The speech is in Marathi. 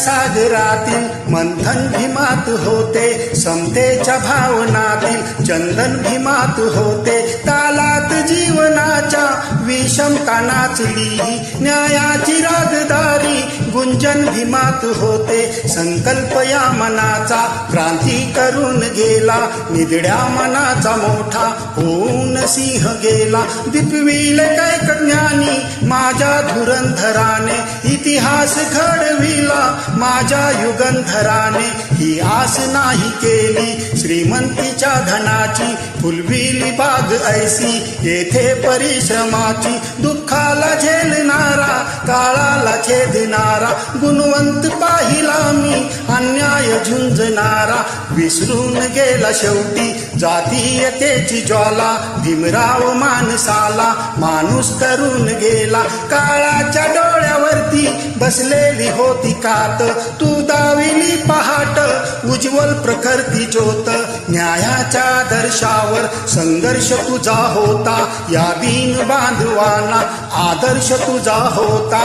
सागरातील मंथन भीमात होते, समतेच्या भावनातील चंदन भीमात होते, तालात जीवनाच्या विषमता नाचली, न्यायाची रागदारी गुंजन भीमात होते, संकल्प या मनाचा क्रांती करून गेला, निधड्या मनाचा मोठा होऊन सिंह गेला, दीपविल कैक ज्ञानी माझ्या धुरंधराने, इतिहास घडविला माझ्या युगंधराने, ही आस नाही केली श्रीमंतीच्या धनाची, फुलविली बाग ऐसी येथे परिश्रमाची, दुःखाला झेलणारा काळाला छेदणारा, गुणवंत पाहिला मी अन्याय झुंजणारा, विसरून गेला शेवटी जातीयतेची ज्वाला, भीमराव माणसाला माणूस करून गेला, काळाच्या डोळ्यावरती बसलेली होती कात, तू दाविली पहाट उज्ज्वल प्रखरती ज्योत, न्यायाच्या आदर्शावर संघर्ष तुझा होता, या दीन बांधवांना आदर्श तुझा होता.